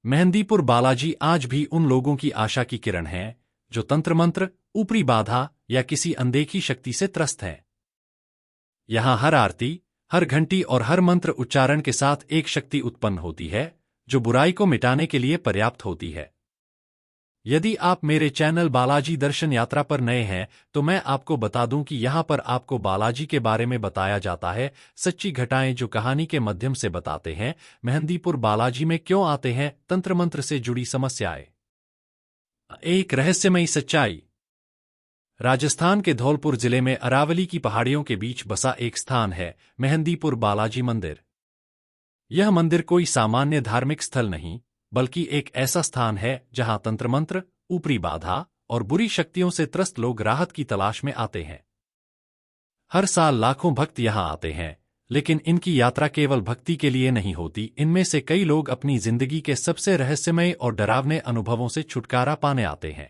मेहंदीपुर बालाजी आज भी उन लोगों की आशा की किरण है जो तंत्र मंत्र, ऊपरी बाधा या किसी अनदेखी शक्ति से त्रस्त हैं। यहां हर आरती, हर घंटी और हर मंत्र उच्चारण के साथ एक शक्ति उत्पन्न होती है जो बुराई को मिटाने के लिए पर्याप्त होती है। यदि आप मेरे चैनल बालाजी दर्शन यात्रा पर नए हैं तो मैं आपको बता दूं कि यहां पर आपको बालाजी के बारे में बताया जाता है, सच्ची घटनाएं जो कहानी के माध्यम से बताते हैं मेहंदीपुर बालाजी में क्यों आते हैं तंत्र मंत्र से जुड़ी समस्याएं। एक रहस्यमयी सच्चाई। राजस्थान के धौलपुर जिले में अरावली की पहाड़ियों के बीच बसा एक स्थान है मेहंदीपुर बालाजी मंदिर। यह मंदिर कोई सामान्य धार्मिक स्थल नहीं बल्कि एक ऐसा स्थान है जहां तंत्र मंत्र, ऊपरी बाधा और बुरी शक्तियों से त्रस्त लोग राहत की तलाश में आते हैं। हर साल लाखों भक्त यहां आते हैं, लेकिन इनकी यात्रा केवल भक्ति के लिए नहीं होती। इनमें से कई लोग अपनी जिंदगी के सबसे रहस्यमय और डरावने अनुभवों से छुटकारा पाने आते हैं।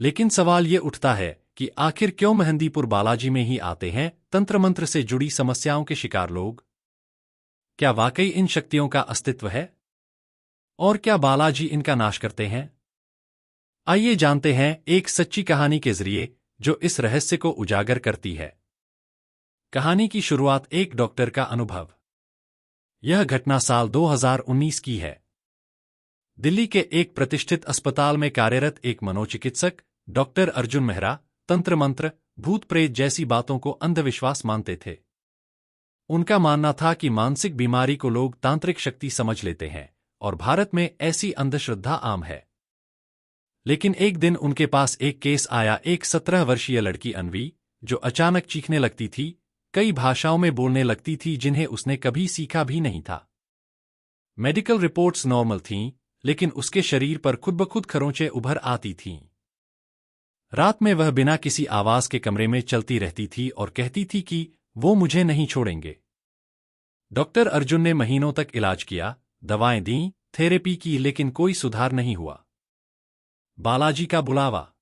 लेकिन सवाल ये उठता है कि आखिर क्यों मेहंदीपुर बालाजी में ही आते हैं तंत्र मंत्र से जुड़ी समस्याओं के शिकार लोग? क्या वाकई इन शक्तियों का अस्तित्व है? और क्या बालाजी इनका नाश करते हैं? आइए जानते हैं एक सच्ची कहानी के जरिए जो इस रहस्य को उजागर करती है। कहानी की शुरुआत एक डॉक्टर का अनुभव। यह घटना साल 2019 की है। दिल्ली के एक प्रतिष्ठित अस्पताल में कार्यरत एक मनोचिकित्सक डॉक्टर अर्जुन मेहरा तंत्र मंत्र, भूत प्रेत जैसी बातों को अंधविश्वास मानते थे। उनका मानना था कि मानसिक बीमारी को लोग तांत्रिक शक्ति समझ लेते हैं और भारत में ऐसी अंधश्रद्धा आम है। लेकिन एक दिन उनके पास एक केस आया, एक 17 वर्षीय लड़की अन्वी जो अचानक चीखने लगती थी, कई भाषाओं में बोलने लगती थी जिन्हें उसने कभी सीखा भी नहीं था। मेडिकल रिपोर्ट्स नॉर्मल थीं, लेकिन उसके शरीर पर खुद ब खुद खरोंचें उभर आती थीं। रात में वह बिना किसी आवाज के कमरे में चलती रहती थी और कहती थी कि वो मुझे नहीं छोड़ेंगे। डॉक्टर अर्जुन ने महीनों तक इलाज किया, दवाएं दीं, थेरेपी की, लेकिन कोई सुधार नहीं हुआ। बालाजी का बुलावा।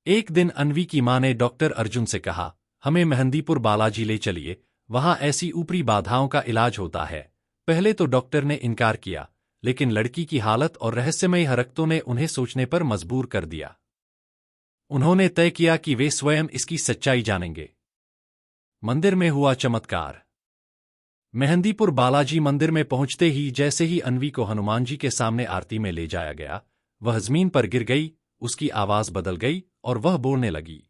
एक दिन अन्वी की मां ने डॉक्टर अर्जुन से कहा, हमें मेहंदीपुर बालाजी ले चलिए, वहां ऐसी ऊपरी बाधाओं का इलाज होता है। पहले तो डॉक्टर ने इनकार किया, लेकिन लड़की की हालत और रहस्यमयी हरकतों ने उन्हें सोचने पर मजबूर कर दिया। उन्होंने तय किया कि वे स्वयं इसकी सच्चाई जानेंगे। मंदिर में हुआ चमत्कार। मेहंदीपुर बालाजी मंदिर में पहुंचते ही जैसे ही अन्वी को हनुमान जी के सामने आरती में ले जाया गया, वह जमीन पर गिर गई, उसकी आवाज बदल गई और वह बोलने लगी,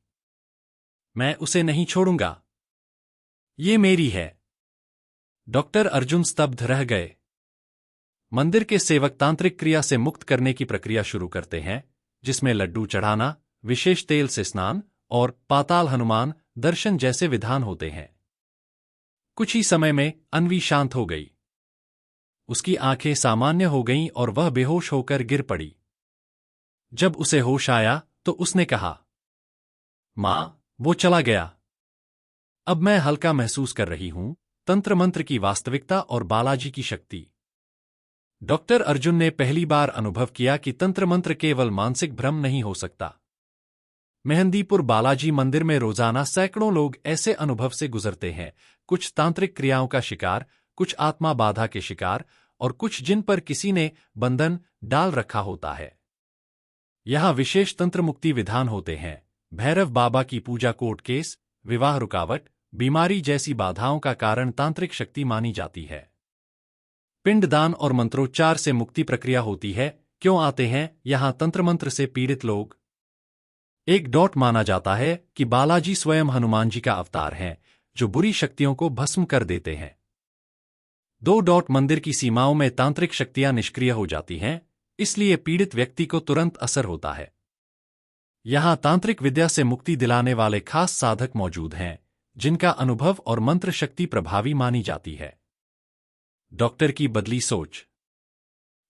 मैं उसे नहीं छोड़ूंगा, ये मेरी है। डॉक्टर अर्जुन स्तब्ध रह गए। मंदिर के सेवक तांत्रिक क्रिया से मुक्त करने की प्रक्रिया शुरू करते हैं, जिसमें लड्डू चढ़ाना, विशेष तेल से स्नान और पाताल हनुमान दर्शन जैसे विधान होते हैं। कुछ ही समय में अन्वी शांत हो गई। उसकी आंखें सामान्य हो गईं और वह बेहोश होकर गिर पड़ी। जब उसे होश आया तो उसने कहा, मां, वो चला गया। अब मैं हल्का महसूस कर रही हूं, तंत्र मंत्र की वास्तविकता और बालाजी की शक्ति। डॉक्टर अर्जुन ने पहली बार अनुभव किया कि तंत्र मंत्र केवल मानसिक भ्रम नहीं हो सकता। मेहंदीपुर बालाजी मंदिर में रोजाना सैकड़ों लोग ऐसे अनुभव से गुजरते हैं, कुछ तांत्रिक क्रियाओं का शिकार, कुछ आत्मा बाधा के शिकार और कुछ जिन पर किसी ने बंधन डाल रखा होता है। यहां विशेष तंत्र मुक्ति विधान होते हैं। भैरव बाबा की पूजा कोर्ट केस, विवाह रुकावट, बीमारी जैसी बाधाओं का कारण तांत्रिक शक्ति मानी जाती है। पिंडदान और मंत्रोच्चार से मुक्ति प्रक्रिया होती है। क्यों आते हैं यहां तंत्र मंत्र से पीड़ित लोग? एक डॉट माना जाता है कि बालाजी स्वयं हनुमान जी का अवतार हैं, जो बुरी शक्तियों को भस्म कर देते हैं। 2 डॉट मंदिर की सीमाओं में तांत्रिक शक्तियां निष्क्रिय हो जाती हैं, इसलिए पीड़ित व्यक्ति को तुरंत असर होता है। यहां तांत्रिक विद्या से मुक्ति दिलाने वाले खास साधक मौजूद हैं, जिनका अनुभव और मंत्र शक्ति प्रभावी मानी जाती है। डॉक्टर की बदली सोच।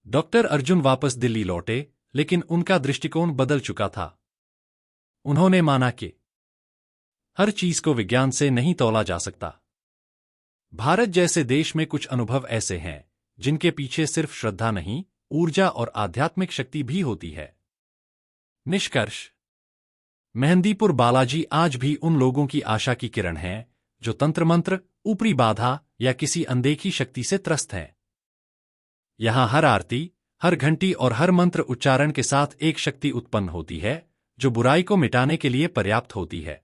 डॉक्टर अर्जुन वापस दिल्ली लौटे, लेकिन उनका दृष्टिकोण बदल चुका था। उन्होंने माना कि हर चीज को विज्ञान से नहीं तौला जा सकता। भारत जैसे देश में कुछ अनुभव ऐसे हैं जिनके पीछे सिर्फ श्रद्धा नहीं, ऊर्जा और आध्यात्मिक शक्ति भी होती है। निष्कर्ष। मेहंदीपुर बालाजी आज भी उन लोगों की आशा की किरण है जो तंत्र मंत्र, ऊपरी बाधा या किसी अनदेखी शक्ति से त्रस्त हैं। यहाँ हर आरती, हर घंटी और हर मंत्र उच्चारण के साथ एक शक्ति उत्पन्न होती है जो बुराई को मिटाने के लिए पर्याप्त होती है।